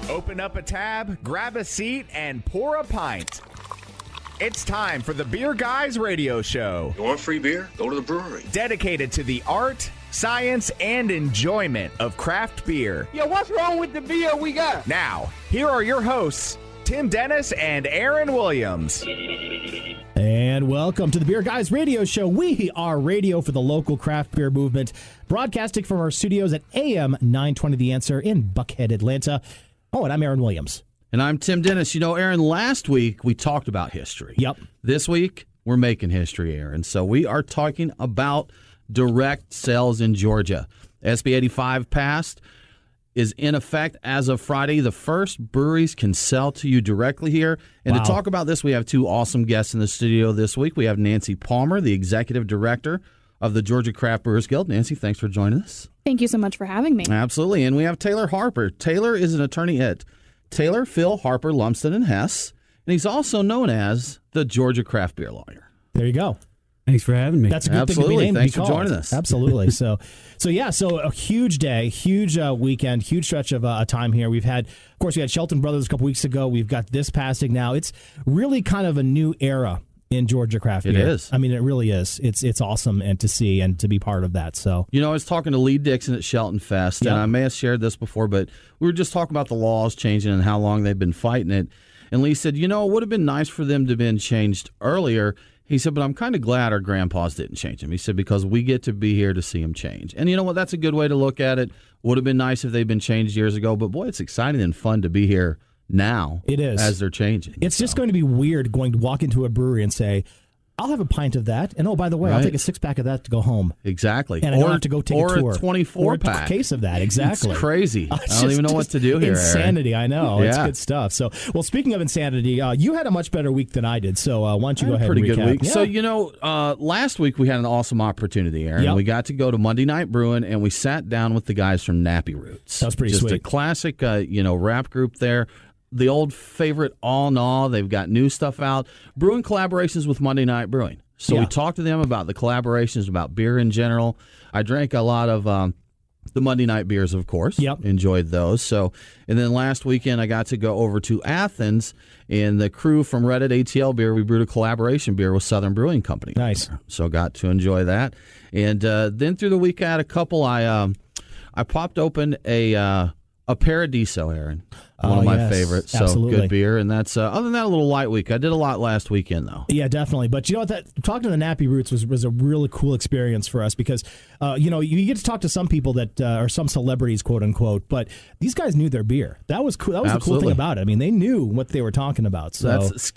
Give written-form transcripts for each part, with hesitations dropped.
Open up a tab, grab a seat, and pour a pint. It's time for the Beer Guys Radio Show. You want free beer? Go to the brewery. Dedicated to the art, science, and enjoyment of craft beer. Yo, what's wrong with the beer we got? Now, here are your hosts, Tim Dennis and Aaron Williams. And welcome to the Beer Guys Radio Show. We are radio for the local craft beer movement, broadcasting from our studios at AM 920 The Answer in Buckhead, Atlanta. Oh, and I'm Aaron Williams. And I'm Tim Dennis. You know, Aaron, last week we talked about history. Yep. This week we're making history, Aaron. So we are talking about direct sales in Georgia. SB 85 passed, is in effect as of Friday. The first breweries can sell to you directly here. And Wow. to talk about this, we have two awesome guests in the studio this week. We have Nancy Palmer, the executive director of the Georgia Craft Brewers Guild. Nancy, thanks for joining us. Thank you so much for having me. Absolutely. And we have Taylor Harper. Taylor is an attorney at Taylor, Feil, Harper, Lumsden, and Hess. And he's also known as the Georgia Craft Beer Lawyer. There you go. Thanks for having me. That's a good Absolutely. thing to be named. Thanks to be for called. joining us. Absolutely. So a huge day, huge weekend, huge stretch of time here. We had Shelton Brothers a couple weeks ago. We've got this passing now. It's really kind of a new era in Georgia craft beer. It is. I mean, it really is. It's awesome and to see and to be part of that. So, you know, I was talking to Lee Dixon at Shelton Fest, Yep. and I may have shared this before, but we were just talking about the laws changing and how long they've been fighting it. And Lee said, you know, it would have been nice for them to have been changed earlier. He said, but I'm kind of glad our grandpas didn't change them. He said, because we get to be here to see them change. And you know what? That's a good way to look at it. Would have been nice if they'd been changed years ago, but boy, it's exciting and fun to be here now. It is. As they're changing. It's just going to be weird going to walk into a brewery and say, I'll have a pint of that. And, oh, by the way, I'll Right. take a six-pack of that to go home. Exactly. And I don't have to go take a tour. Or a 24-pack. Or a case of that, exactly. It's crazy. I don't even know what to do here, Insanity, Aaron. I know. It's Yeah. good stuff. So, well, speaking of insanity, you had a much better week than I did. So why don't you go I had ahead a pretty and recap? good week. Yeah. So, you know, last week we had an awesome opportunity, Aaron. Yep. We got to go to Monday Night Brewing, and we sat down with the guys from Nappy Roots. That was pretty Just sweet. a classic, rap group there. The old favorite All in All. They've got new stuff out. Brewing collaborations with Monday Night Brewing. So Yeah. we talked to them about the collaborations, about beer in general. I drank a lot of the Monday night beers, of course. Yep. Enjoyed those. So, and then last weekend I got to go over to Athens, and the crew from Reddit ATL Beer, we brewed a collaboration beer with Southern Brewing Company. Nice. So got to enjoy that. And then through the week I had a couple. I popped open a Paradiso, Aaron. One of my yes. favorites. So Absolutely. good beer. And that's other than that, a little light week. I did a lot last weekend, though. Yeah, definitely. But you know what? Talking to the Nappy Roots was a really cool experience for us because, you get to talk to some people that are some celebrities, quote unquote, but these guys knew their beer. That was cool. That was the cool thing about it. I mean, they knew what they were talking about. So That's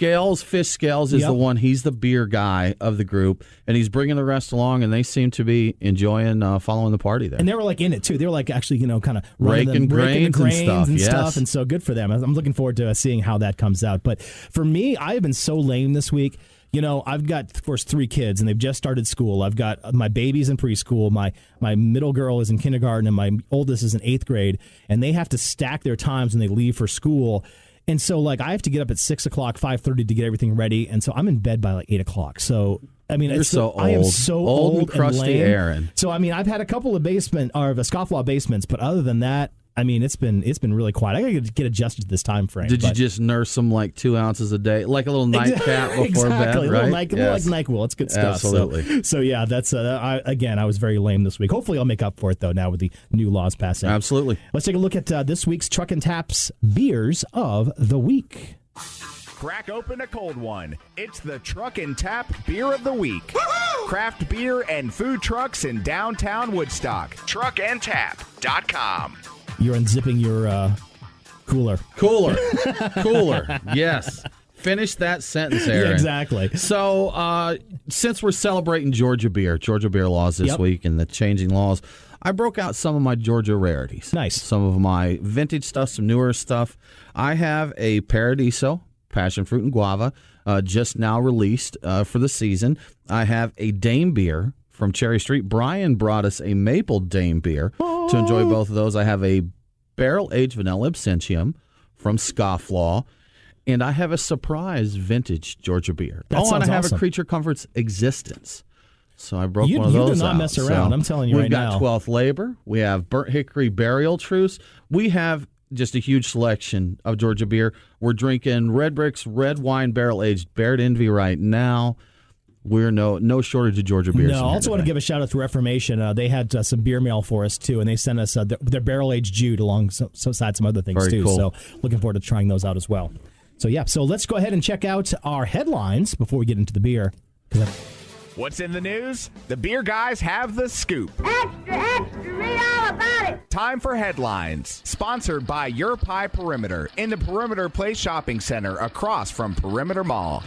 Fish Scales is Yep. the one. He's the beer guy of the group, and he's bringing the rest along, and they seem to be enjoying following the party there. And they were like in it too. They were like actually, kind of Raking grains and stuff, yes. And so good for them. I'm looking forward to seeing how that comes out. But for me, I have been so lame this week. You know, I've got, of course, 3 kids, and they've just started school. I've got my baby's in preschool. My middle girl is in kindergarten, and my oldest is in 8th grade. And they have to stack their times when they leave for school. And so, I have to get up at 6 o'clock, 5:30 to get everything ready. And so I'm in bed by 8 o'clock. So, I mean, You're so old. I am so old and crusty, lame. Aaron. So, I mean, I've had a couple of scofflaw basements, but other than that, I mean, it's been really quiet. I got to get adjusted to this time frame. Did you just nurse them like 2 ounces a day, like a little nightcap before exactly. bed, right? Like NyQuil. It's good stuff. Absolutely. So yeah, that's I was very lame this week. Hopefully, I'll make up for it though now with the new laws passing. Absolutely. Let's take a look at this week's Truck and Taps beers of the week. Crack open a cold one. It's the Truck and Tap Beer of the Week. Woo-hoo! Craft beer and food trucks in downtown Woodstock. Truckandtap.com. You're unzipping your cooler. Cooler. Yes. Finish that sentence, Aaron. Yeah, exactly. So, since we're celebrating Georgia beer laws this week and the changing laws, I broke out some of my Georgia rarities. Nice. Some of my vintage stuff, some newer stuff. I have a Paradiso, passion fruit and guava, just now released for the season. I have a Dame beer from Cherry Street. Brian brought us a maple Dame beer to enjoy both of those. I have a barrel-aged vanilla absinthium from Scofflaw. And I have a surprise vintage Georgia beer. That and sounds I have awesome. a Creature Comforts Existence. So I broke one of those out. You do not mess around. So I'm telling you right now. We've got 12th Labor. We have Burnt Hickory Burial Truce. We have just a huge selection of Georgia beer. We're drinking Red Brick's red wine barrel-aged Baird Envy right now. We're no shortage of Georgia beers. No, I also want to give a shout out to Reformation. They had some beer mail for us, too, and they sent us their barrel-aged Jude alongside some other things, Very too. cool. So looking forward to trying those out as well. So, yeah, so let's go ahead and check out our headlines before we get into the beer. What's in the news? The beer guys have the scoop. Extra, extra, read all about it. Time for headlines. Sponsored by Your Pie Perimeter in the Perimeter Place Shopping Center across from Perimeter Mall.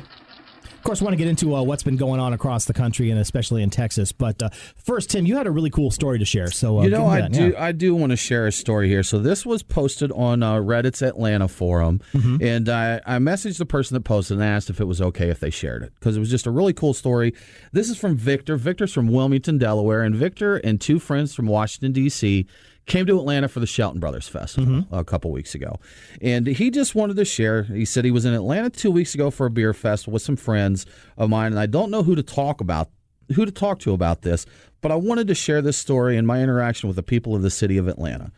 Of course, I want to get into what's been going on across the country and especially in Texas. But first, Tim, you had a really cool story to share. So I do want to share a story here. So this was posted on Reddit's Atlanta forum, and I messaged the person that posted and asked if it was okay if they shared it because it was just a really cool story. This is from Victor. Victor's from Wilmington, Delaware, and Victor and two friends from Washington, D.C., came to Atlanta for the Shelton Brothers Festival a couple weeks ago. And he just wanted to share. He said he was in Atlanta 2 weeks ago for a beer festival with some friends of mine, and I don't know who to talk to about this, but I wanted to share this story and my interaction with the people of the city of Atlanta.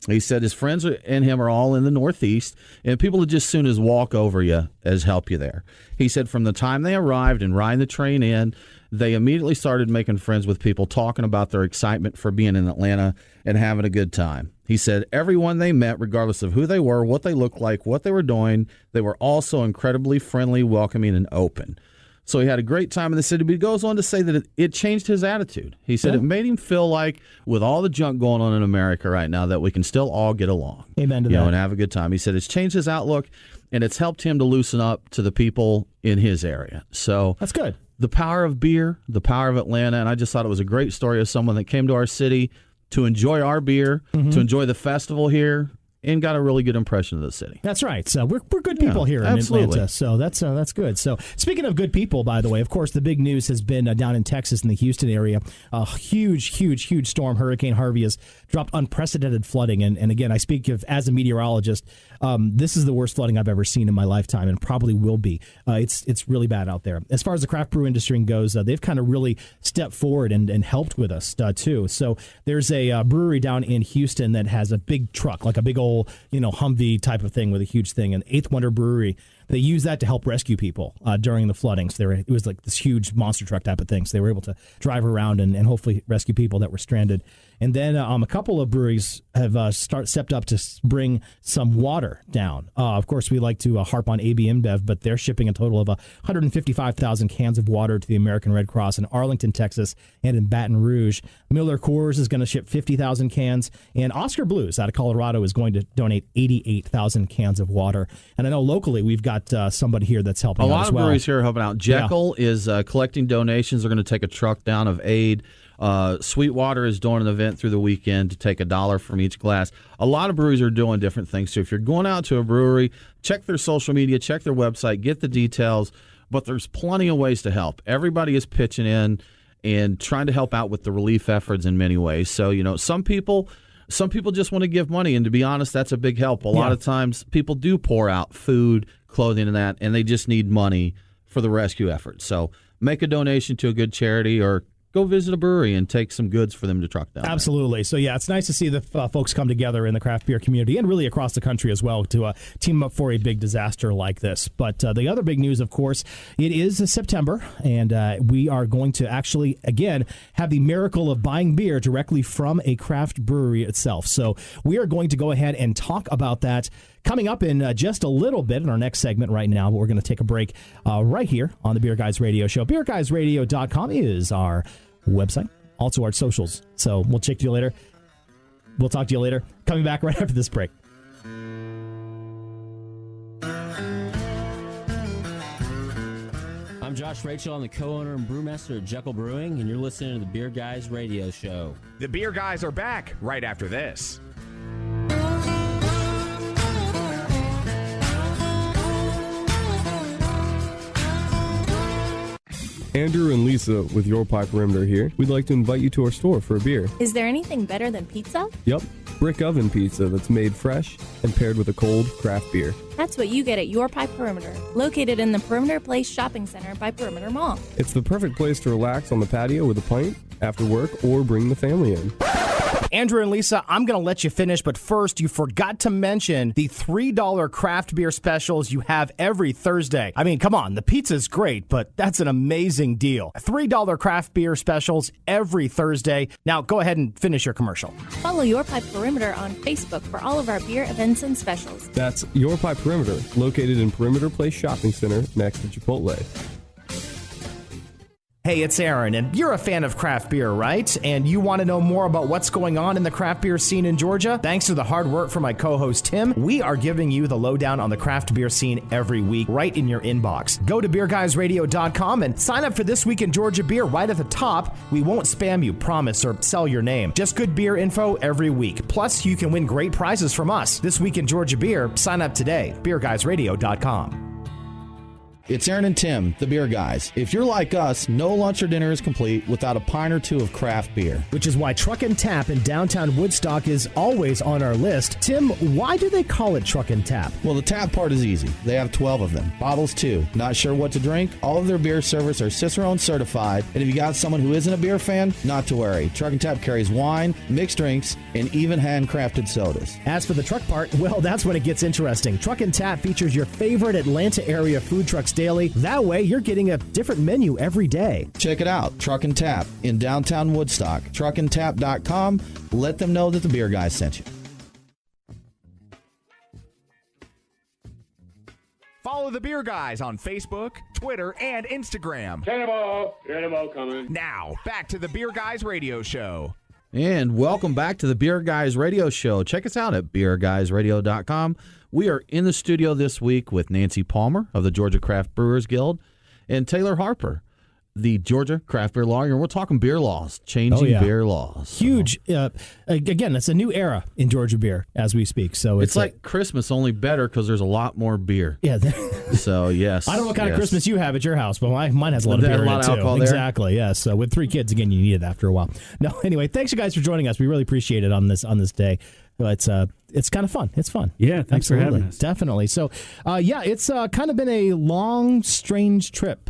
He said his friends and him are all in the Northeast, and people that just soon as walk over you as help you there. He said from the time they arrived and riding the train in, they immediately started making friends with people, talking about their excitement for being in Atlanta and having a good time. He said everyone they met, regardless of who they were, what they looked like, what they were doing, they were also incredibly friendly, welcoming, and open. So he had a great time in the city, but he goes on to say that it changed his attitude. He said it made him feel like, with all the junk going on in America right now, that we can still all get along. Amen to that. And have a good time. He said it's changed his outlook, and it's helped him to loosen up to the people in his area. So that's good. The power of beer, the power of Atlanta, and I just thought it was a great story of someone that came to our city to enjoy our beer, to enjoy the festival here, and got a really good impression of the city. That's right. So we're good people here in Atlanta. So that's good. So speaking of good people, by the way, of course, the big news has been down in Texas in the Houston area. A huge storm, Hurricane Harvey, has dropped unprecedented flooding. And again, I speak of as a meteorologist. This is the worst flooding I've ever seen in my lifetime, and probably will be. It's really bad out there. As far as the craft brew industry goes, they've kind of really stepped forward and helped with us too. So there's a brewery down in Houston that has a big truck, like a big old Humvee type of thing with a huge thing, an Eighth Wonder Brewery. They use that to help rescue people during the flooding. So it was like this huge monster truck type of thing. So they were able to drive around and hopefully rescue people that were stranded. And then a couple of breweries have stepped up to bring some water down. Of course, we like to harp on AB InBev, but they're shipping a total of 155,000 cans of water to the American Red Cross in Arlington, Texas, and in Baton Rouge. Miller Coors is going to ship 50,000 cans, and Oscar Blues out of Colorado is going to donate 88,000 cans of water. And I know locally we've got somebody here that's helping out as well. A lot of breweries here are helping out. Jekyll is collecting donations. They're going to take a truck down of aid. Sweetwater is doing an event through the weekend to take $1 from each glass. A lot of breweries are doing different things. So if you're going out to a brewery, check their social media, check their website, get the details. But there's plenty of ways to help. Everybody is pitching in and trying to help out with the relief efforts in many ways. So, some people just want to give money, and to be honest, that's a big help. A lot of times people do pour out food, clothing, and they just need money for the rescue effort. So make a donation to a good charity or go visit a brewery and take some goods for them to truck down. Absolutely. So, it's nice to see the folks come together in the craft beer community and really across the country as well to team up for a big disaster like this. But the other big news, of course, it is September, and we are going to actually, again, have the miracle of buying beer directly from a craft brewery itself. So we are going to go ahead and talk about that coming up in just a little bit in our next segment right now. But we're going to take a break right here on the Beer Guys Radio Show. BeerGuysRadio.com is our website, also our socials. So we'll check you later. We'll talk to you later. Coming back right after this break. I'm Josh Rachel. I'm the co-owner and brewmaster at Jekyll Brewing, and you're listening to the Beer Guys Radio Show. The Beer Guys are back right after this. Andrew and Lisa with Your Pie Perimeter here. We'd like to invite you to our store for a beer. Is there anything better than pizza? Yep, brick oven pizza that's made fresh and paired with a cold craft beer. That That's what you get at Your Pie Perimeter, located in the Perimeter Place Shopping Center by Perimeter Mall. It's the perfect place to relax on the patio with a pint, after work, or bring the family in. Andrew and Lisa, I'm going to let you finish, but first, you forgot to mention the $3 craft beer specials you have every Thursday. I mean, come on, the pizza's great, but that's an amazing deal. $3 craft beer specials every Thursday. Now, go ahead and finish your commercial. Follow Your Pie Perimeter on Facebook for all of our beer events and specials. That's Your Pie Perimeter, located in Perimeter Place Shopping Center next to Chipotle. Hey, it's Aaron, and you're a fan of craft beer, right? And you want to know more about what's going on in the craft beer scene in Georgia? Thanks to the hard work from my co-host Tim, we are giving you the lowdown on the craft beer scene every week right in your inbox. Go to beerguysradio.com and sign up for This Week in Georgia Beer right at the top. We won't spam you, promise, or sell your name. Just good beer info every week. Plus, you can win great prizes from us. This Week in Georgia Beer, sign up today. beerguysradio.com. It's Aaron and Tim, the beer guys. If you're like us, no lunch or dinner is complete without a pint or two of craft beer. Which is why Truck and Tap in downtown Woodstock is always on our list. Tim, why do they call it Truck and Tap? Well, the tap part is easy. They have 12 of them. Bottles, too. Not sure what to drink? All of their beer servers are Cicerone certified. And if you got someone who isn't a beer fan, not to worry. Truck and Tap carries wine, mixed drinks, and even handcrafted sodas. As for the truck part, well, that's when it gets interesting. Truck and Tap features your favorite Atlanta area food trucks daily. That way, you're getting a different menu every day. Check it out. Truck and Tap in downtown Woodstock. Truckandtap.com. Let them know that the beer guys sent you. Follow the Beer Guys on Facebook, Twitter, and Instagram. Cannonball coming. Now, back to the Beer Guys Radio Show. And welcome back to the Beer Guys Radio Show. Check us out at beerguysradio.com. We are in the studio this week with Nancy Palmer of the Georgia Craft Brewers Guild and Taylor Harper, the Georgia Craft Beer Lawyer. And we're talking beer laws, changing beer laws. Huge. Again, it's a new era in Georgia beer as we speak. So it's like Christmas, only better because there's a lot more beer. Yeah. So, yes. I don't know what kind of Christmas you have at your house, but mine has a lot of beer in it, too. Alcohol there? Exactly, yes. So with 3 kids, again, you need it after a while. No, anyway, thanks you guys for joining us. We really appreciate it on this day. It's kind of fun. It's fun. Yeah, thanks for having us. Definitely. So, it's kind of been a long, strange trip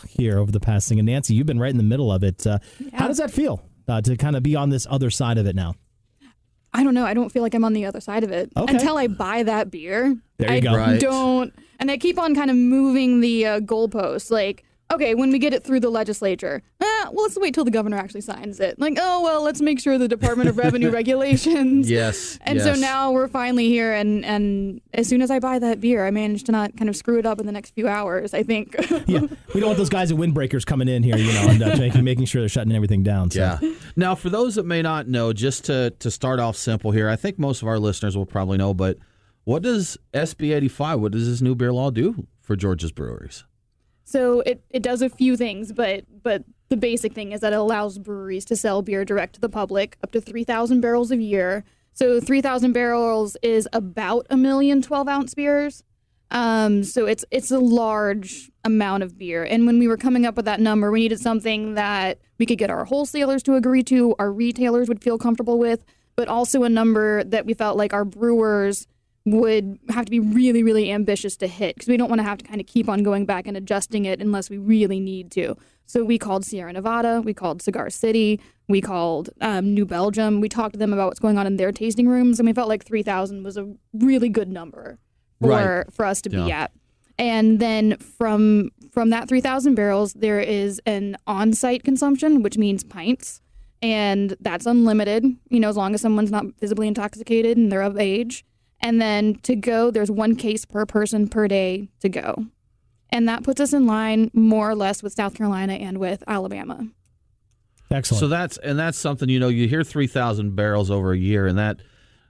here over the past thing. And Nancy, you've been right in the middle of it. How does that feel to kind of be on this other side of it now? I don't know. I don't feel like I'm on the other side of it until I buy that beer. There you go. I don't. And I keep on kind of moving the goalposts. Like, okay, when we get it through the legislature, well, let's wait till the governor actually signs it. Like, oh, well, let's make sure the Department of Revenue regulations. Yes. And so now we're finally here, and as soon as I buy that beer, I manage to not kind of screw it up in the next few hours, I think. Yeah, we don't want those guys at Windbreakers coming in here, and making sure they're shutting everything down. So. Yeah. Now, for those that may not know, just to start off simple here, I think most of our listeners will probably know, but what does SB 85, what does this new beer law do for Georgia's breweries? So it does a few things, but the basic thing is that it allows breweries to sell beer direct to the public up to 3,000 barrels a year. So 3,000 barrels is about 1 million 12-ounce beers. So it's a large amount of beer. And when we were coming up with that number, we needed something that we could get our wholesalers to agree to, our retailers would feel comfortable with, but also a number that we felt like our brewers would have to be really, really ambitious to hit, because we don't want to have to kind of keep on going back and adjusting it unless we really need to. So we called Sierra Nevada, we called Cigar City, we called New Belgium. We talked to them about what's going on in their tasting rooms, and we felt like 3,000 was a really good number for us to be at. And then from that 3,000 barrels, there is an on-site consumption, which means pints, and that's unlimited, as long as someone's not visibly intoxicated and they're of age. And then to go, there's 1 case per person per day to go. And that puts us in line more or less with South Carolina and with Alabama. Excellent. So that's something, you hear 3,000 barrels over a year, and that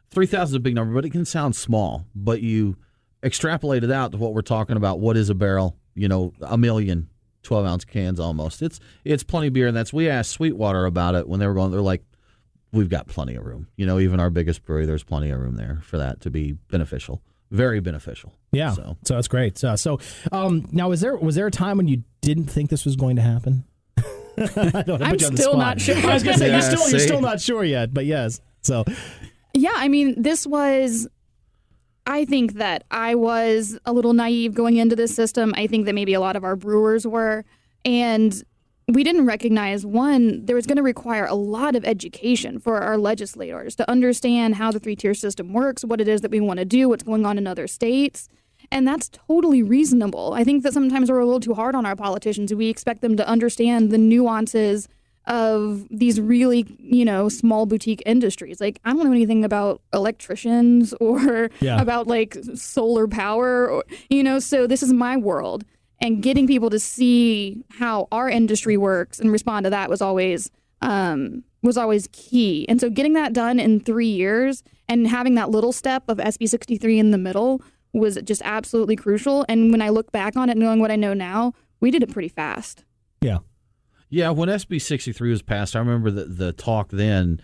3,000 is a big number, but it can sound small. But you extrapolate it out to what we're talking about. What is a barrel? 1 million 12-ounce cans almost. It's plenty of beer, and we asked Sweetwater about it when they were going. They're like, we've got plenty of room. Even our biggest brewery, there's plenty of room there for that to be beneficial. Very beneficial. Yeah. So that's great. Now, was there a time when you didn't think this was going to happen? I'm still not sure. I was going to say, you're still not sure yet, but yes. So. Yeah, I mean, this was I think that I was a little naive going into this system. I think that maybe a lot of our brewers were. And we didn't recognize, one, there was going to require a lot of education for our legislators to understand how the three-tier system works, what it is that we want to do, what's going on in other states. And that's totally reasonable. I think that sometimes we're a little too hard on our politicians. We expect them to understand the nuances of these really, small boutique industries. Like, I don't know anything about electricians or about like solar power, or, so this is my world. And getting people to see how our industry works and respond to that was always key. And so getting that done in 3 years and having that little step of SB 63 in the middle was just absolutely crucial. And when I look back on it, knowing what I know now, we did it pretty fast. Yeah. Yeah, when SB 63 was passed, I remember the talk then,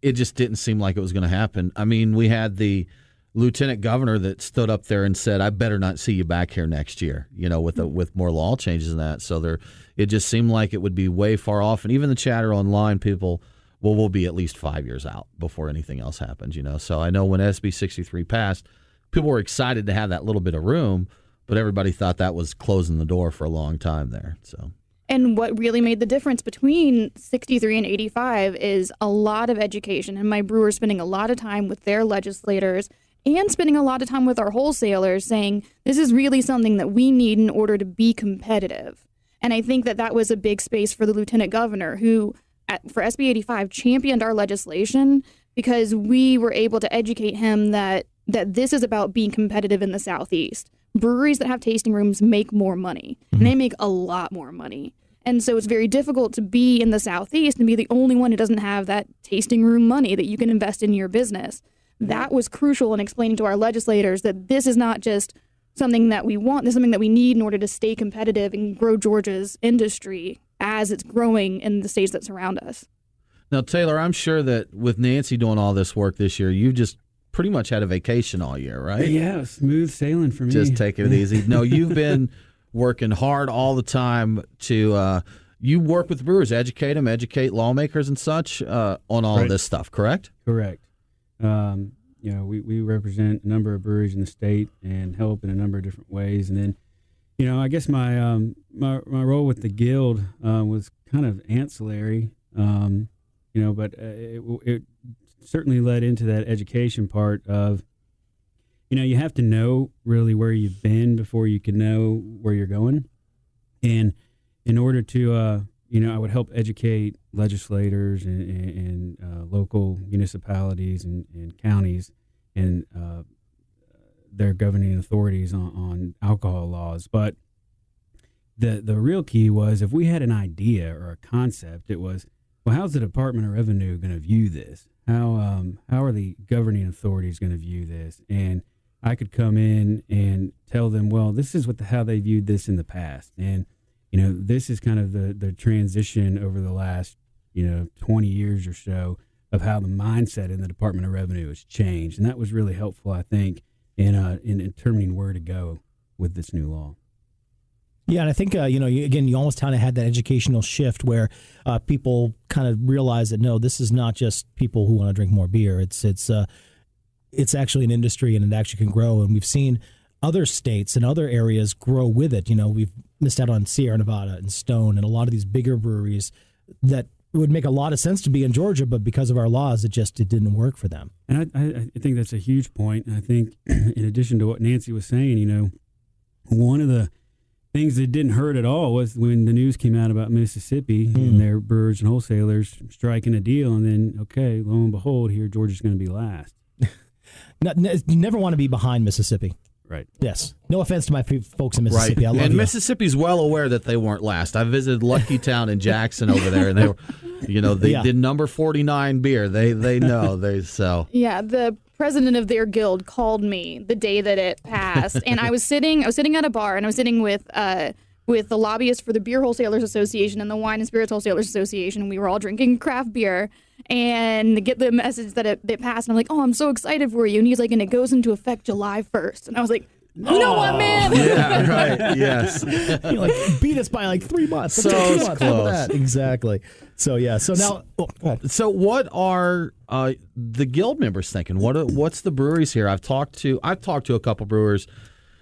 it just didn't seem like it was going to happen. I mean, we had the lieutenant governor that stood up there and said, I better not see you back here next year, with more law changes and that. So it just seemed like it would be way far off. And even the chatter online, people, we'll be at least 5 years out before anything else happens, So I know when SB 63 passed, people were excited to have that little bit of room, but everybody thought that was closing the door for a long time there. So. And what really made the difference between 63 and 85 is a lot of education, and my brewers spending a lot of time with their legislators and spending a lot of time with our wholesalers saying, this is really something that we need in order to be competitive. And I think that was a big space for the lieutenant governor who, for SB 85, championed our legislation because we were able to educate him that this is about being competitive in the Southeast. Breweries that have tasting rooms make more money, and they make a lot more money. And so it's very difficult to be in the Southeast and be the only one who doesn't have that tasting room money that you can invest in your business. That was crucial in explaining to our legislators that this is not just something that we want, this is something that we need in order to stay competitive and grow Georgia's industry as it's growing in the states that surround us. Now, Taylor, I'm sure that with Nancy doing all this work this year, you just pretty much had a vacation all year, right? Yeah, smooth sailing for me. Just taking it easy. No, you've been working hard all the time to you work with brewers, educate lawmakers and such on all of this stuff, correct? Correct. We represent a number of breweries in the state and help in a number of different ways. And then, I guess my role with the guild was kind of ancillary, but it certainly led into that education part of, you have to know really where you've been before you can know where you're going. And in order to, I would help educate legislators and local municipalities and counties and their governing authorities on alcohol laws. But the real key was if we had an idea or a concept, it was, well, how's the Department of Revenue going to view this? How are the governing authorities going to view this? And I could come in and tell them, well, this is how they viewed this in the past. And, this is kind of the transition over the last, 20 years or so of how the mindset in the Department of Revenue has changed. And that was really helpful, I think, in determining where to go with this new law. Yeah, and I think, you almost kind of had that educational shift where people kind of realize that, no, this is not just people who want to drink more beer. It's actually an industry, and it actually can grow. And we've seen other states and other areas grow with it. We've missed out on Sierra Nevada and Stone and a lot of these bigger breweries that would make a lot of sense to be in Georgia, but because of our laws, it didn't work for them. And I think that's a huge point. And I think in addition to what Nancy was saying, one of the things that didn't hurt at all was when the news came out about Mississippi and their brewers and wholesalers striking a deal, and then, okay, lo and behold, here Georgia's going to be last. You never want to be behind Mississippi. Right. Yes. No offense to my folks in Mississippi. Right. I love and you. Mississippi's well aware that they weren't last. I visited Lucky Town in Jackson over there, and they were, they did number 49 beer. They know they sell. Yeah, the president of their guild called me the day that it passed, and I was sitting at a bar, and I was sitting with the lobbyists for the Beer Wholesalers Association and the Wine and Spirits Wholesalers Association, and we were all drinking craft beer and get the message that it passed. And I'm like, oh, I'm so excited for you. And he's like, and it goes into effect July 1st. And I was like, You know what, man? Yeah, right. Yes. Beat us by like 3 months. So close. close. Exactly. So yeah. So now, go ahead. So what are the guild members thinking? What's the breweries here? I've talked to a couple brewers.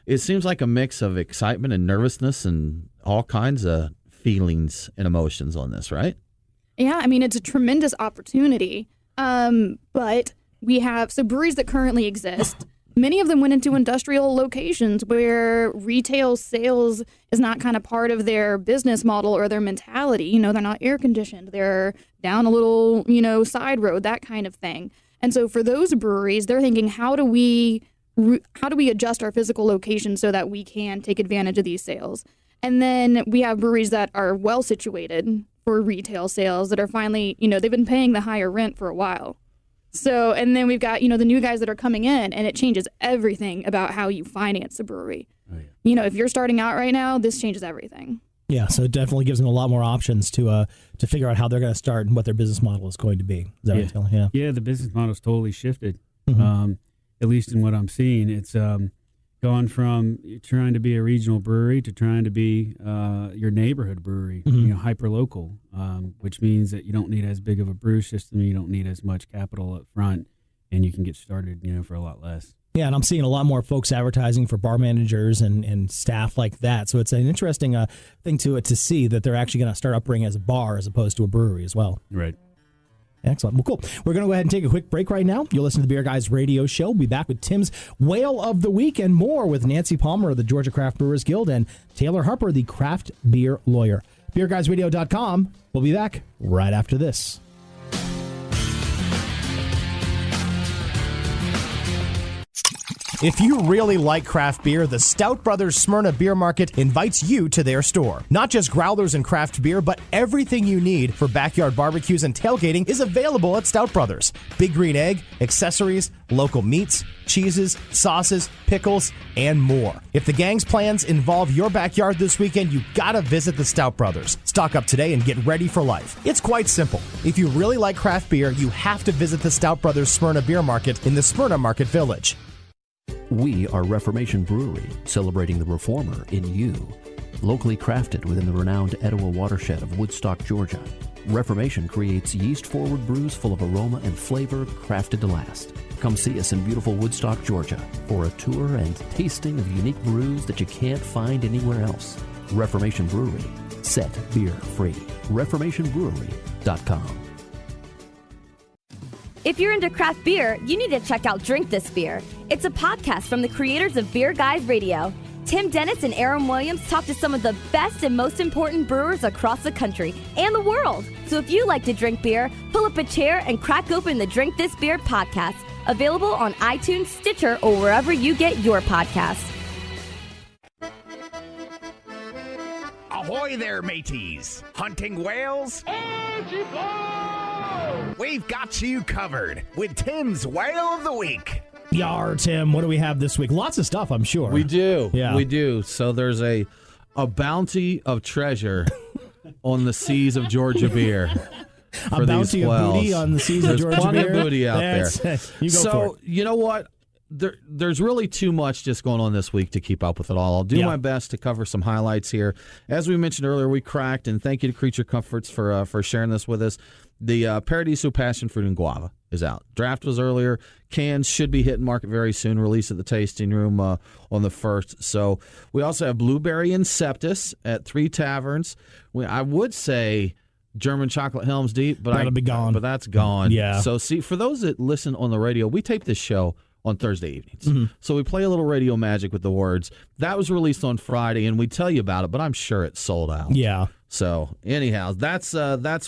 It seems like a mix of excitement and nervousness and all kinds of feelings and emotions on this, right? Yeah, I mean, it's a tremendous opportunity. But we have breweries that currently exist. Many of them went into industrial locations where retail sales is not kind of part of their business model or their mentality. They're not air conditioned. They're down a little, side road, that kind of thing. And so for those breweries, they're thinking, how do we adjust our physical location so that we can take advantage of these sales? And then we have breweries that are well situated for retail sales that are finally, they've been paying the higher rent for a while. So, and then we've got, the new guys that are coming in, and it changes everything about how you finance a brewery. Oh, yeah. If you're starting out right now, this changes everything. Yeah, so it definitely gives them a lot more options to figure out how they're going to start and what their business model is going to be. Is that right, Taylor? Yeah. Yeah, the business model's totally shifted. Mm-hmm. At least in what I'm seeing, it's gone from trying to be a regional brewery to trying to be your neighborhood brewery, hyper local, which means that you don't need as big of a brew system, you don't need as much capital up front, and you can get started, for a lot less. Yeah, and I'm seeing a lot more folks advertising for bar managers and staff like that. So it's an interesting thing to see that they're actually going to start operating as a bar as opposed to a brewery as well. Right. Excellent. Well, cool. We're going to go ahead and take a quick break right now. You'll listen to the Beer Guys radio show. We'll be back with Tim's Whale of the Week and more with Nancy Palmer of the Georgia Craft Brewers Guild and Taylor Harper, the craft beer lawyer. BeerGuysRadio.com. We'll be back right after this. If you really like craft beer, the Stout Brothers Smyrna Beer Market invites you to their store. Not just growlers and craft beer, but everything you need for backyard barbecues and tailgating is available at Stout Brothers. Big Green Egg, accessories, local meats, cheeses, sauces, pickles, and more. If the gang's plans involve your backyard this weekend, you gotta visit the Stout Brothers. Stock up today and get ready for life. It's quite simple. If you really like craft beer, you have to visit the Stout Brothers Smyrna Beer Market in the Smyrna Market Village. We are Reformation Brewery, celebrating the reformer in you. Locally crafted within the renowned Etowah watershed of Woodstock, Georgia, Reformation creates yeast-forward brews full of aroma and flavor crafted to last. Come see us in beautiful Woodstock, Georgia, for a tour and tasting of unique brews that you can't find anywhere else. Reformation Brewery. Set beer free. ReformationBrewery.com. If you're into craft beer, you need to check out Drink This Beer. It's a podcast from the creators of Beer Guys Radio. Tim Dennis and Aaron Williams talk to some of the best and most important brewers across the country and the world. So if you like to drink beer, pull up a chair and crack open the Drink This Beer podcast. Available on iTunes, Stitcher, or wherever you get your podcasts. Ahoy there, mateys! Hunting whales? We've got you covered with Tim's Whale of the Week. Yar, Tim, what do we have this week? Lots of stuff, I'm sure. We do. Yeah. We do. So there's a bounty of treasure on the seas of Georgia beer. A bounty of booty on the seas of Georgia beer. There's plenty of booty out there. You go for it. You know what? There's really too much just going on this week to keep up with it all. I'll do my best to cover some highlights here. As we mentioned earlier, we cracked, and thank you to Creature Comforts for sharing this with us. The Paradiso Passion Fruit and Guava is out. Draft was earlier. Cans should be hitting market very soon. Release at the tasting room on the 1st. So we also have Blueberry and Septus at 3 taverns. I would say German Chocolate Helms Deep, but that'll be gone. But that's gone. Yeah. So see, for those that listen on the radio, we tape this show on Thursday evenings. Mm-hmm. So we play a little radio magic with the words. That was released on Friday, and we tell you about it, but I'm sure it's sold out. Yeah. So anyhow, that's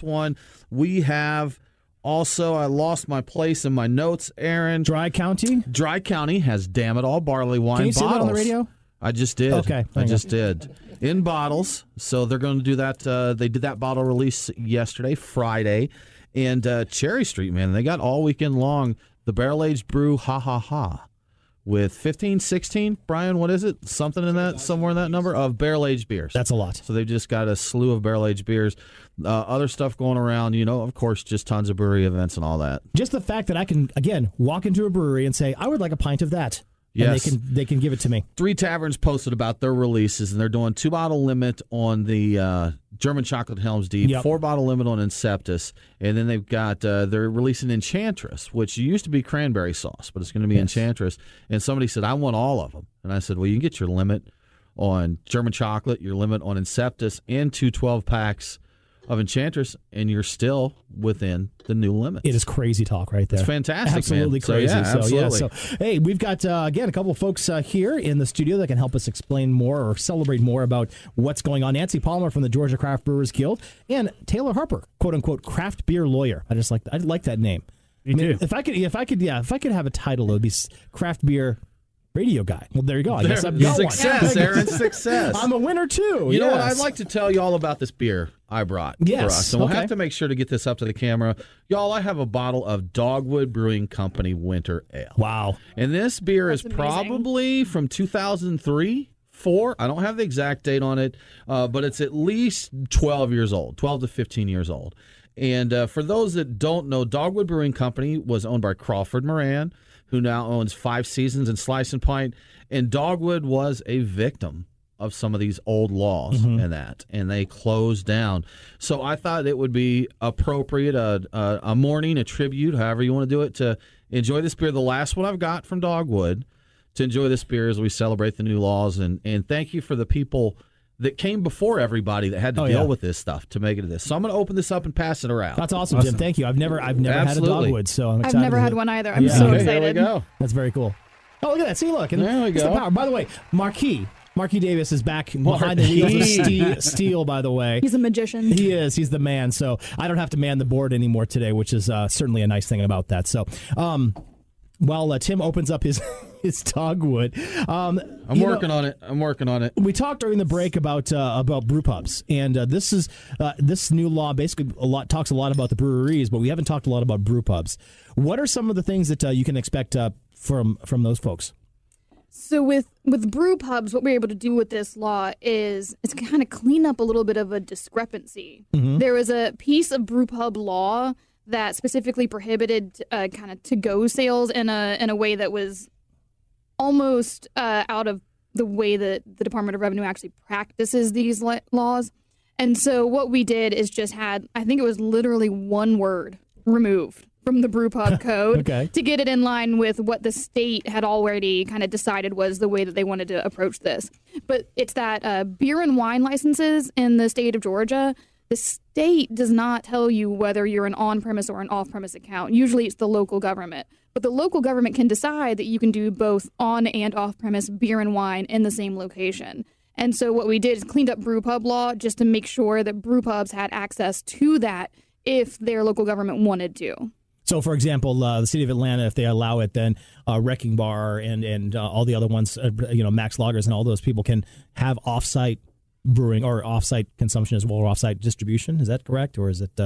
one. We have also, I lost my place in my notes, Aaron. Dry County? Dry County has Damn It All Barley Wine Can you bottles. say that on the radio? I just did. Okay. I just did. In bottles. So they're going to do that. They did that bottle release yesterday, Friday. And Cherry Street, man, they got all weekend long the barrel-aged brew Ha Ha Ha with 15, 16, Brian, what is it? Something in that, somewhere in that number of barrel-aged beers. That's a lot. So they've just got a slew of barrel-aged beers. Other stuff going around, of course, just tons of brewery events and all that. Just the fact that I can, again, walk into a brewery and say, I would like a pint of that. Yes. And they can give it to me. 3 taverns posted about their releases, and they're doing 2-bottle limit on the German Chocolate Helm's Deep, 4-bottle limit on Inceptus, and then they've got they're releasing Enchantress, which used to be cranberry sauce, but it's going to be Enchantress. And somebody said, I want all of them. And I said, well, you can get your limit on German Chocolate, your limit on Inceptus, and 2 12-packs of Enchantress, and you're still within the new limits. It is crazy talk right there. It's fantastic, absolutely man. Crazy. Absolutely. So, hey, we've got, again, a couple of folks here in the studio that can help us explain more or celebrate more about what's going on. Nancy Palmer from the Georgia Craft Brewers Guild and Taylor Harper, quote-unquote, craft beer lawyer. I like that name. Me too. If I could have a title, it would be craft beer radio guy. Well, there you go. I guess I've got success, one. Aaron, success. I'm a winner, too. You know what? I'd like to tell you all about this beer I brought for us. And we'll have to make sure to get this up to the camera. Y'all, I have a bottle of Dogwood Brewing Company Winter Ale. Wow. And this beer is probably from 2003, 4. I don't have the exact date on it, but it's at least 12 years old, 12 to 15 years old. And for those that don't know, Dogwood Brewing Company was owned by Crawford Moran, who now owns 5 Seasons and Slice and Pint. And Dogwood was a victim of some of these old laws and they closed down. So I thought it would be appropriate, a morning, a tribute, however you want to do it, to enjoy this beer, the last one I've got from Dogwood, to enjoy this beer as we celebrate the new laws. And thank you for the people that came before everybody that had to deal with this stuff to make it to this. So I'm going to open this up and pass it around. That's awesome, Jim. Thank you. I've never had a Dogwood, so I'm excited. I've never had one either. I'm so excited. There we go. That's very cool. Oh, look at that. See, look. And there we go. The power. By the way, Marquis Davis is back behind the wheels of steel, by the way. He's a magician. He is. He's the man. So I don't have to man the board anymore today, which is certainly a nice thing about that. So while Tim opens up his Dogwood, I'm working on it. We talked during the break about brew pubs, and this new law basically talks a lot about the breweries, but we haven't talked a lot about brew pubs. What are some of the things that you can expect from those folks? So with brew pubs, what we're able to do with this law is kind of clean up a little bit of a discrepancy. Mm-hmm. There was a piece of brew pub law that specifically prohibited kind of to-go sales in a way that was almost out of the way that the Department of Revenue actually practices these laws. And so what we did is just had, I think it was literally one word removed from the brew pub code to get it in line with what the state had already kind of decided was the way that they wanted to approach this. But it's that beer and wine licenses in the state of Georgia, the state does not tell you whether you're an on-premise or an off-premise account. Usually it's the local government. But the local government can decide that you can do both on- and off-premise beer and wine in the same location. And so what we did is cleaned up brew pub law just to make sure that brew pubs had access to that if their local government wanted to. So, for example, the city of Atlanta, if they allow it, then Wrecking Bar and all the other ones, Max Loggers and all those people can have off-site brewing or off-site consumption as well, or off-site distribution. Is that correct, or is it?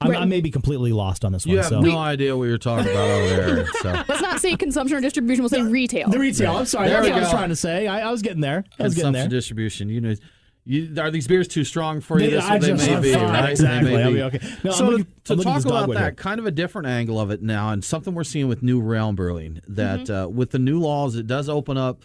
I may be completely lost on this one. You have no idea what you're talking about over there. So. Let's not say consumption or distribution. We'll say retail. The retail. I'm sorry. That's what I was trying to say. I was getting there. Consumption, distribution. Are these beers too strong for you? They may be, right? Exactly. They may be. Okay. No, so to talk about that, kind of a different angle of it now, and something we're seeing with New Realm Brewing, that with the new laws, it does open up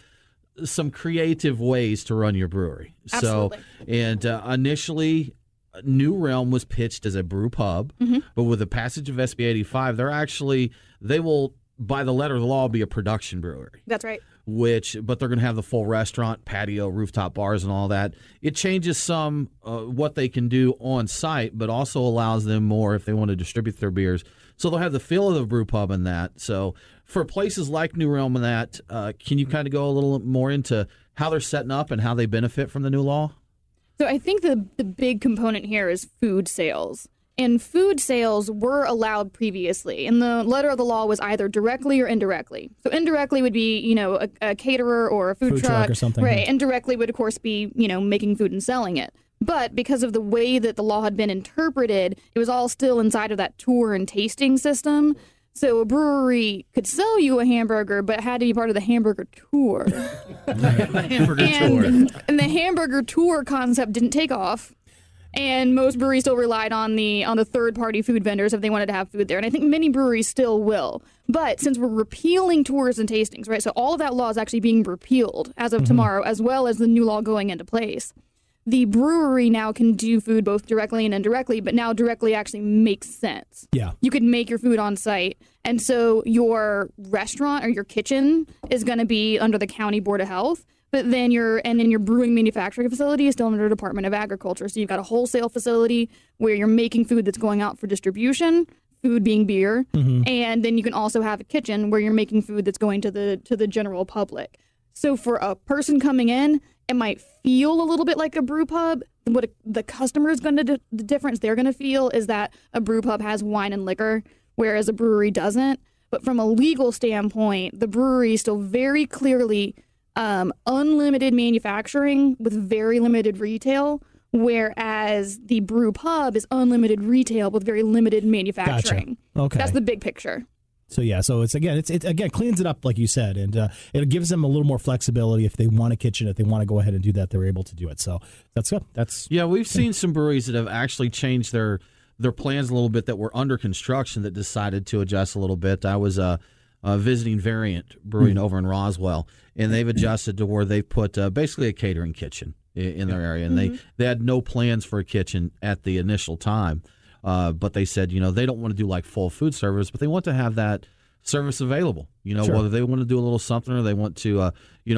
some creative ways to run your brewery. Absolutely. Initially, New Realm was pitched as a brew pub, but with the passage of SB 85, they will, by the letter of the law, be a production brewery. That's right. But they're going to have the full restaurant, patio, rooftop bars, and all that. It changes some what they can do on site, but also allows them more if they want to distribute their beers. So they'll have the feel of the brew pub in that. So for places like New Realm and that, can you kind of go a little more into how they're setting up and how they benefit from the new law? So I think the big component here is food sales. And food sales were allowed previously. And the letter of the law was either directly or indirectly. So indirectly would be, a caterer or a food truck or something. Right. Indirectly would, of course, be, making food and selling it. But because of the way that the law had been interpreted, it was all still inside of that tour and tasting system. So a brewery could sell you a hamburger, but it had to be part of the hamburger tour. The hamburger tour. And the hamburger tour concept didn't take off. And most breweries still relied on the third-party food vendors if they wanted to have food there. And I think many breweries still will. But since we're repealing tours and tastings, right? So all of that law is actually being repealed as of tomorrow, as well as the new law going into place. The brewery now can do food both directly and indirectly, but now directly actually makes sense. Yeah. You could make your food on site. And so your restaurant or your kitchen is going to be under the county board of health. But then your brewing manufacturing facility is still under the Department of Agriculture. So you've got a wholesale facility where you're making food that's going out for distribution, food being beer, and then you can also have a kitchen where you're making food that's going to the general public. So for a person coming in, it might feel a little bit like a brew pub. What the customer is going to the difference they're going to feel is that a brew pub has wine and liquor, whereas a brewery doesn't. But from a legal standpoint, the brewery is still very clearly unlimited manufacturing with very limited retail, whereas the brew pub is unlimited retail with very limited manufacturing. Gotcha. Okay. That's the big picture. So yeah, so it cleans it up like you said, and it gives them a little more flexibility if they want a kitchen, if they want to go ahead and do that, they're able to do it. So that's good. We've seen some breweries that have actually changed their plans a little bit that were under construction that decided to adjust a little bit. I was visiting Variant Brewing over in Roswell, and they've adjusted to where they've put basically a catering kitchen in their area, and they had no plans for a kitchen at the initial time. But they said, they don't want to do like full food service, but they want to have that service available. Sure. Whether they want to do a little something or they want to,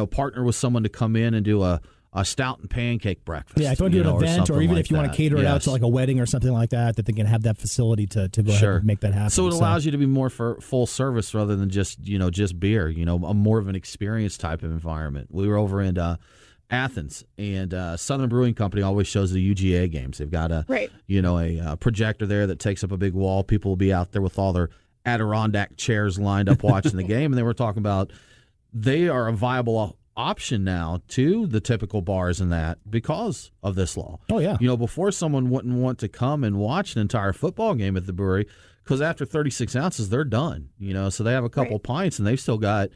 partner with someone to come in and do a stout and pancake breakfast. Yeah, if you want to do an event, or even if you want to cater it out to like a wedding or something like that, that they can have that facility to go ahead and make that happen. So it allows you to be more for full service rather than just beer. A more of an experience type of environment. We were over in Athens, and Southern Brewing Company always shows the UGA games. They've got a projector there that takes up a big wall. People will be out there with all their Adirondack chairs lined up watching the game, and they were talking about they are a viable option now to the typical bars and that because of this law. Oh yeah. Before someone wouldn't want to come and watch an entire football game at the brewery because after 36 ounces they're done. So they have a couple pints and they've still got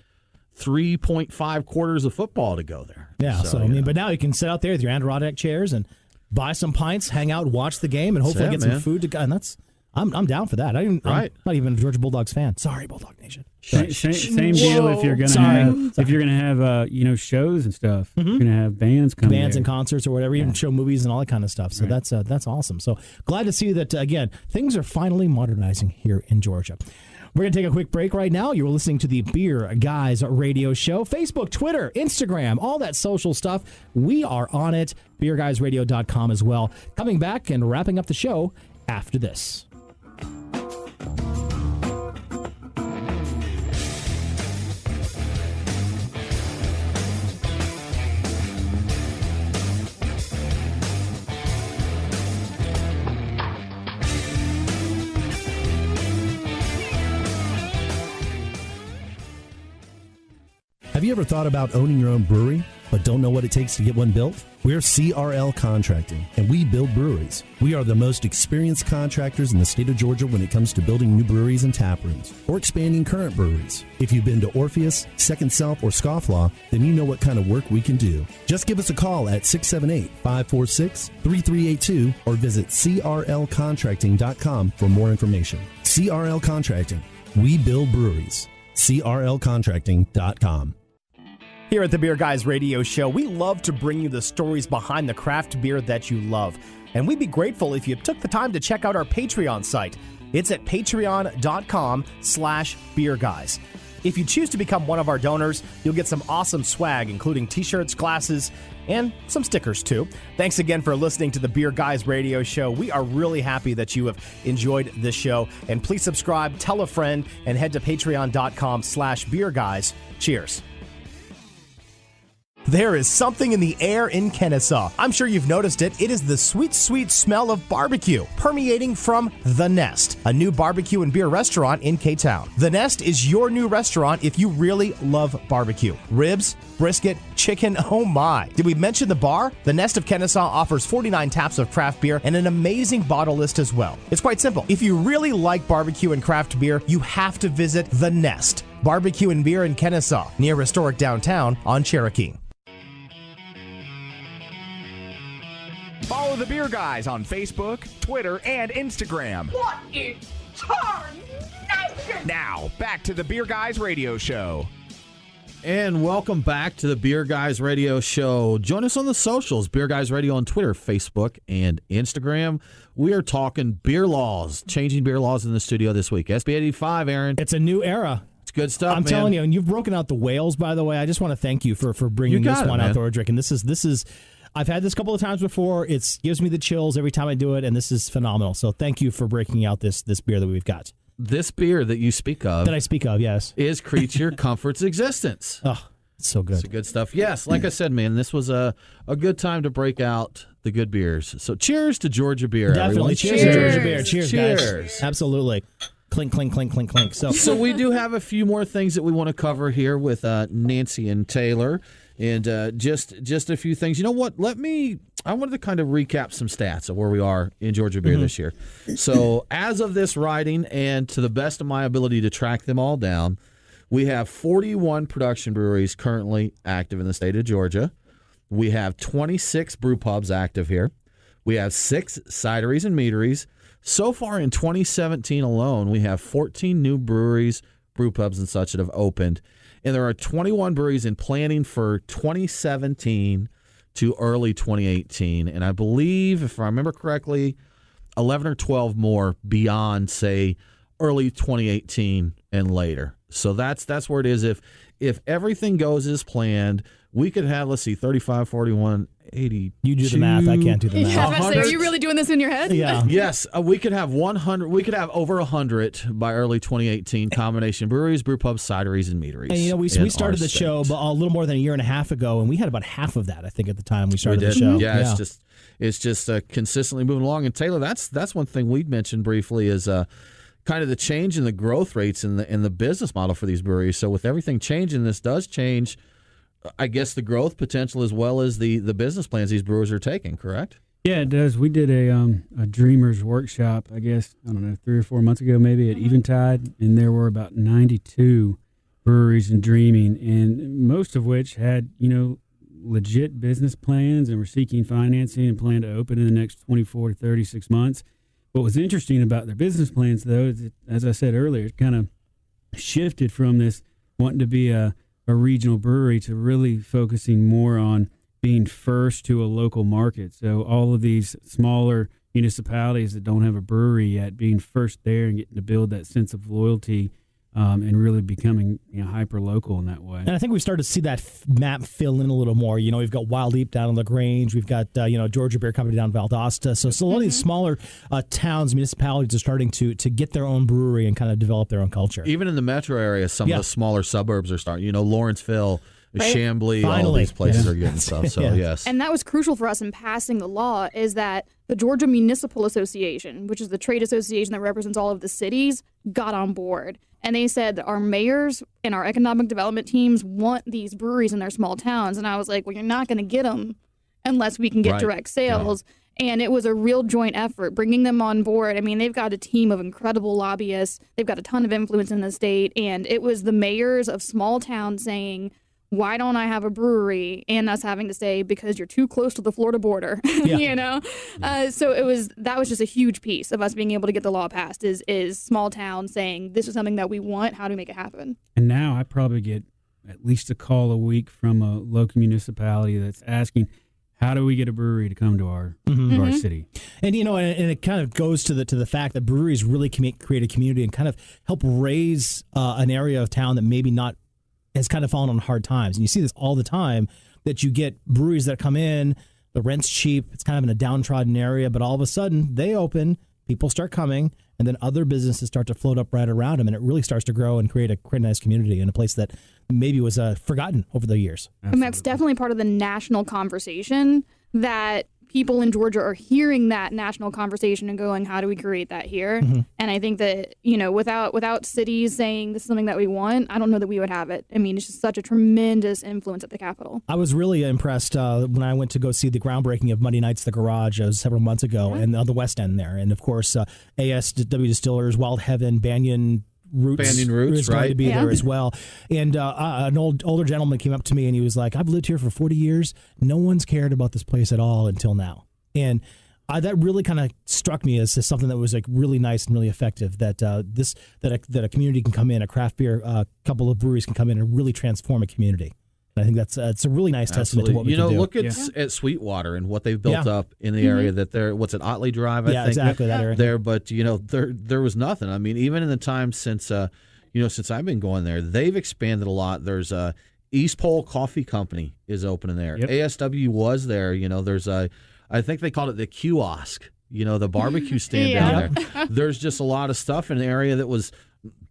3.5 quarters of football to go there. Yeah, so but now you can sit out there with your Adirondack chairs and buy some pints, hang out, watch the game, and hopefully get some food to go. And I'm down for that. I'm not even a Georgia Bulldogs fan. Sorry, Bulldog Nation. Same deal if you're gonna have shows and stuff. You're gonna have bands coming, and concerts or whatever, even show movies and all that kind of stuff. So that's awesome. So glad to see that again. Things are finally modernizing here in Georgia. We're going to take a quick break right now. You're listening to the Beer Guys Radio Show. Facebook, Twitter, Instagram, all that social stuff. We are on it. BeerGuysRadio.com as well. Coming back and wrapping up the show after this. Have you ever thought about owning your own brewery, but don't know what it takes to get one built? We're CRL Contracting, and we build breweries. We are the most experienced contractors in the state of Georgia when it comes to building new breweries and tap rooms, or expanding current breweries. If you've been to Orpheus, Second Self, or Scofflaw, then you know what kind of work we can do. Just give us a call at 678-546-3382 or visit crlcontracting.com for more information. CRL Contracting. We build breweries. crlcontracting.com. Here at the Beer Guys Radio Show, we love to bring you the stories behind the craft beer that you love. And we'd be grateful if you took the time to check out our Patreon site. It's at patreon.com/beerguys. If you choose to become one of our donors, you'll get some awesome swag, including t-shirts, glasses, and some stickers, too. Thanks again for listening to the Beer Guys Radio Show. We are really happy that you have enjoyed this show. And please subscribe, tell a friend, and head to patreon.com/beerguys. Cheers. There is something in the air in Kennesaw. I'm sure you've noticed it. It is the sweet, sweet smell of barbecue permeating from The Nest, a new barbecue and beer restaurant in K-Town. The Nest is your new restaurant if you really love barbecue. Ribs, brisket, chicken, oh my. Did we mention the bar? The Nest of Kennesaw offers 49 taps of craft beer and an amazing bottle list as well. It's quite simple. If you really like barbecue and craft beer, you have to visit The Nest, barbecue and beer in Kennesaw, near historic downtown on Cherokee. Follow the Beer Guys on Facebook, Twitter, and Instagram. What is tarnation? Now, back to the Beer Guys Radio Show. And welcome back to the Beer Guys Radio Show. Join us on the socials, Beer Guys Radio on Twitter, Facebook, and Instagram. We are talking beer laws, changing beer laws in the studio this week. SB 85, Aaron. It's a new era. It's good stuff, I'm telling you, and you've broken out the whales, by the way. I just want to thank you for bringing this one out, Thorndrick. And this is, I've had this a couple of times before. It gives me the chills every time I do it, and this is phenomenal. So thank you for breaking out this beer that we've got. This beer that you speak of. That I speak of, yes. Is Creature Comfort's Existence. Oh, it's so good. It's good stuff. Yes, like I said, man, this was a good time to break out the good beers. So cheers to Georgia beer, Definitely. everyone. Cheers to Georgia beer. Cheers, Cheers. guys. Absolutely. Clink, clink, clink, clink, clink. So we do have a few more things that we want to cover here with Nancy and Taylor. And just a few things. You know what? I wanted to kind of recap some stats of where we are in Georgia beer this year. So as of this writing, and to the best of my ability to track them all down, we have 41 production breweries currently active in the state of Georgia. We have 26 brew pubs active here. We have 6 cideries and meaderies. So far in 2017 alone, we have 14 new breweries, brew pubs, and such that have opened. And there are 21 breweries in planning for 2017 to early 2018. And I believe, if I remember correctly, 11 or 12 more beyond, say, early 2018 and later. So that's where it is. If everything goes as planned, we could have, 35, 41, 80. You do the math. I can't do the math. Yeah, I was about to say, are you really doing this in your head? Yeah. Yes, we could have 100. We could have over 100 by early 2018. Combination breweries, brew pubs, cideries, and meaderies. And we started the show a little more than a year and a half ago, and we had about half of that, I think, at the time we started the show. Yeah, it's just consistently moving along. And Taylor, that's one thing we'd mentioned briefly is kind of the change in the growth rates in the business model for these breweries. So with everything changing, this does change, I guess, the growth potential as well as the business plans these brewers are taking, correct? Yeah, it does. We did a Dreamers workshop, I guess, 3 or 4 months ago maybe at Eventide, and there were about 92 breweries in Dreaming, and most of which had, legit business plans and were seeking financing and plan to open in the next 24 to 36 months. What was interesting about their business plans, though, is that, as I said earlier, it kind of shifted from this wanting to be a regional brewery to really focusing more on being first to a local market. So all of these smaller municipalities that don't have a brewery yet, being first there and getting to build that sense of loyalty and really becoming hyper local in that way. And I think we started to see that map fill in a little more. We've got Wild Leap down in LaGrange. We've got Georgia Beer Company down in Valdosta. So a lot of these smaller towns, municipalities are starting to get their own brewery and kind of develop their own culture. Even in the metro area, some of the smaller suburbs are starting. Lawrenceville, Right. Chamblee, Finally. all these places are getting stuff. So yes, and that was crucial for us in passing the law. Is that the Georgia Municipal Association, which is the trade association that represents all of the cities, got on board. And they said that our mayors and our economic development teams want these breweries in their small towns. And I was like, well, you're not going to get them unless we can get direct sales. Yeah. And it was a real joint effort, bringing them on board. I mean, they've got a team of incredible lobbyists. They've got a ton of influence in the state. And it was the mayors of small towns saying, why don't I have a brewery? And us having to say, because you're too close to the Florida border, So that was just a huge piece of us being able to get the law passed is small towns saying, this is something that we want. How do we make it happen? And now I probably get at least a call a week from a local municipality that's asking, how do we get a brewery to come to our city? And and it kind of goes to the fact that breweries really create a community and kind of help raise an area of town that maybe not has kind of fallen on hard times. And you see this all the time, that you get breweries that come in, the rent's cheap, it's kind of in a downtrodden area, but all of a sudden they open, people start coming, and then other businesses start to float up right around them, and it really starts to grow and create a nice community in a place that maybe was forgotten over the years. Absolutely. And that's definitely part of the national conversation, that people in Georgia are hearing that national conversation and going, how do we create that here? Mm-hmm. And I think that, without cities saying this is something that we want, I don't know that we would have it. I mean, it's just such a tremendous influence at the Capitol. I was really impressed when I went to go see the groundbreaking of Monday Nights The Garage several months ago, and on the West End there. And of course, ASW Distillers, Wild Heaven, Banyan Roots is going to be there as well. And an older gentleman came up to me and he was like, I've lived here for 40 years. No one's cared about this place at all until now. And That really kind of struck me as something that was like really nice and really effective. That that a community can come in, a craft beer, a couple of breweries can come in and really transform a community. And I think it's a really nice testament to what we can do. Look at Sweetwater and what they've built up in the area that they're, what's it, Otley Drive, I think? Exactly, that area. There, but, there was nothing. I mean, even in the time since I've been going there, they've expanded a lot. There's East Pole Coffee Company is opening there. Yep. ASW was there. There's I think they called it the kiosk, the barbecue stand down there. There's just a lot of stuff in the area that was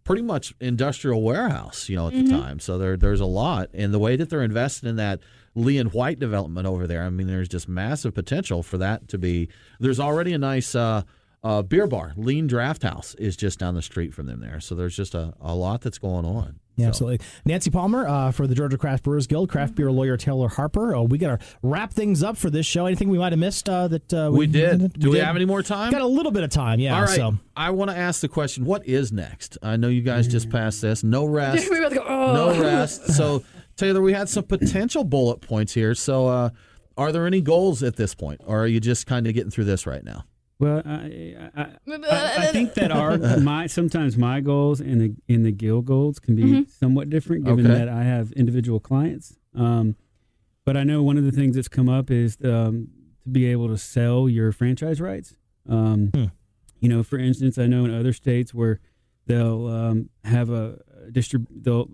pretty much industrial warehouse, at the time. So there's a lot. And the way that they're investing in that Lee and White development over there, I mean, there's just massive potential for that to be. There's already a nice beer bar. Lean Draft House is just down the street from them there. So there's just a lot that's going on. Yeah, absolutely. Nancy Palmer for the Georgia Craft Brewers Guild, craft beer lawyer Taylor Harper. We got to wrap things up for this show. Anything we might have missed that we did? Do we have any more time? Got a little bit of time, yeah. All right. So I want to ask the question, what is next? I know you guys just passed this. No rest. We're about to go, oh. No rest. So, Taylor, we had some potential bullet points here. So are there any goals at this point, or are you just kind of getting through this right now? Well, I think that sometimes my goals and the guild goals can be somewhat different, given that I have individual clients. But I know one of the things that's come up is to be able to sell your franchise rights. For instance, I know in other states where they'll have a distributor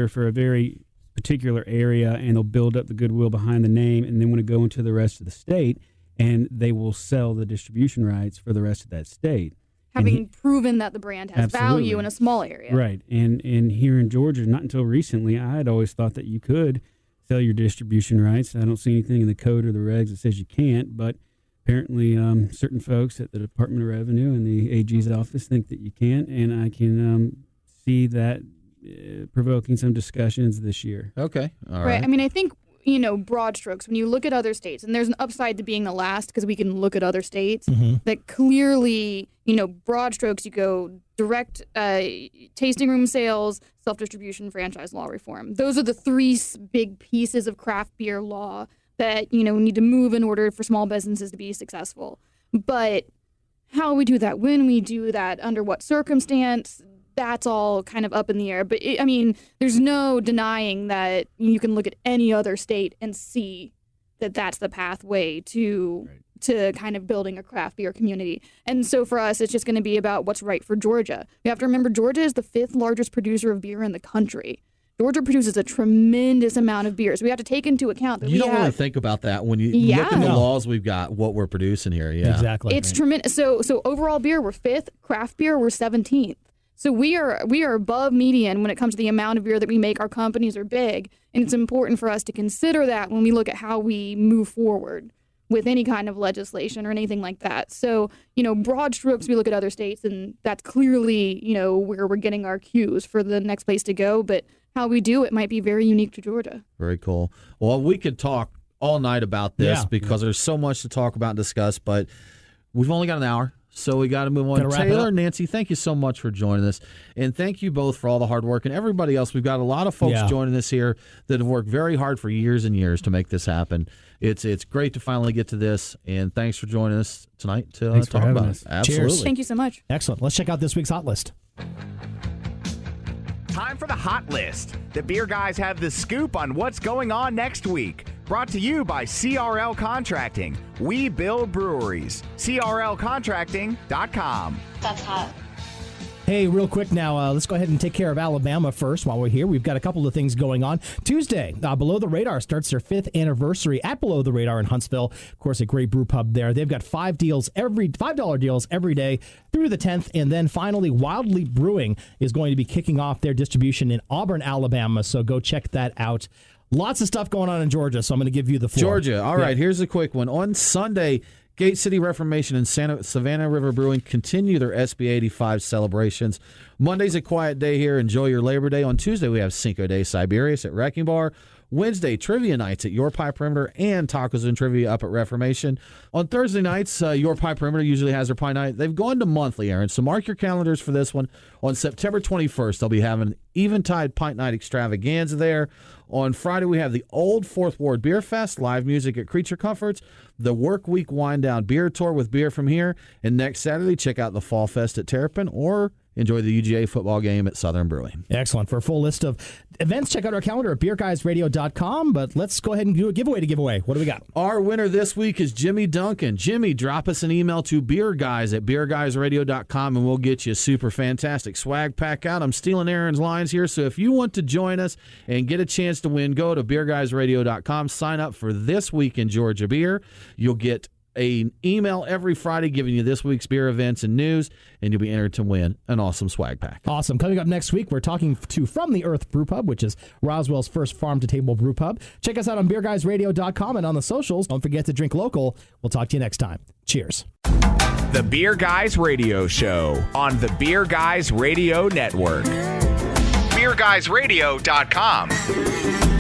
for a very particular area, and they'll build up the goodwill behind the name, and then want to go into the rest of the state. And they will sell the distribution rights for the rest of that state. Having proven that the brand has value in a small area. Right. And here in Georgia, not until recently, I had always thought that you could sell your distribution rights. I don't see anything in the code or the regs that says you can't, but apparently certain folks at the Department of Revenue and the AG's office think that you can, and I can see that provoking some discussions this year. Okay. All right. I mean, I think broad strokes, when you look at other states, and there's an upside to being the last because we can look at other states that clearly, broad strokes, you go direct tasting room sales, self-distribution, franchise law reform. Those are the three big pieces of craft beer law that, need to move in order for small businesses to be successful. But how we do that, when we do that, under what circumstance, that's all kind of up in the air. But there's no denying that you can look at any other state and see that that's the pathway to kind of building a craft beer community. And so for us, it's just going to be about what's right for Georgia. You have to remember, Georgia is the 5th largest producer of beer in the country. Georgia produces a tremendous amount of beer. So we have to take into account that you don't really think about that when you look at the laws we've got, what we're producing here. Yeah, exactly. It's tremendous. So overall beer, we're 5th. Craft beer, we're 17th. So we are above median when it comes to the amount of beer that we make. Our companies are big, and it's important for us to consider that when we look at how we move forward with any kind of legislation or anything like that. So, broad strokes, we look at other states, and that's clearly, where we're getting our cues for the next place to go. But how we do it might be very unique to Georgia. Very cool. Well, we could talk all night about this because there's so much to talk about and discuss, but we've only got an hour. So we got to move on. Taylor, Nancy, thank you so much for joining us. And thank you both for all the hard work. And everybody else, we've got a lot of folks joining us here that have worked very hard for years and years to make this happen. It's great to finally get to this. And thanks for joining us tonight to talk about it. Absolutely. Cheers. Thank you so much. Excellent. Let's check out this week's Hot List. Time for the Hot List. The beer guys have the scoop on what's going on next week. Brought to you by CRL Contracting. We build breweries. CRLcontracting.com. That's hot. Hey, real quick now, let's go ahead and take care of Alabama first while we're here. We've got a couple of things going on. Tuesday, Below the Radar starts their 5th anniversary at Below the Radar in Huntsville. Of course, a great brew pub there. They've got $5 deals every day through the 10th. And then finally, Wildly Brewing is going to be kicking off their distribution in Auburn, Alabama. So go check that out. Lots of stuff going on in Georgia, so I'm going to give you the floor. Georgia, all right, here's a quick one. On Sunday, Gate City Reformation and Savannah River Brewing continue their SB 85 celebrations. Monday's a quiet day here. Enjoy your Labor Day. On Tuesday, we have Cinco de Siberius at Wrecking Bar. Wednesday, trivia nights at Your Pie Perimeter and Tacos and Trivia up at Reformation. On Thursday nights, Your Pie Perimeter usually has their pie night. They've gone to monthly, Aaron, so mark your calendars for this one. On September 21st, they'll be having Eventide Pint Night Extravaganza there. On Friday, we have the Old Fourth Ward Beer Fest, live music at Creature Comforts, the Work Week Wind Down Beer Tour with beer from here, and next Saturday, check out the Fall Fest at Terrapin or enjoy the UGA football game at Southern Brewing. Excellent. For a full list of events, check out our calendar at beerguysradio.com. But let's go ahead and do a giveaway to give away. What do we got? Our winner this week is Jimmy Duncan. Jimmy, drop us an email to beerguys@beerguysradio.com and we'll get you a super fantastic swag pack out. I'm stealing Aaron's lines here, so if you want to join us and get a chance to win, go to beerguysradio.com, sign up for This Week in Georgia Beer. You'll get an email every Friday giving you this week's beer events and news, and you'll be entered to win an awesome swag pack. Awesome. Coming up next week, we're talking to From the Earth Brew Pub, which is Roswell's first farm-to-table brew pub. Check us out on beerguysradio.com and on the socials. Don't forget to drink local. We'll talk to you next time. Cheers. The Beer Guys Radio Show on the Beer Guys Radio Network. beerguysradio.com.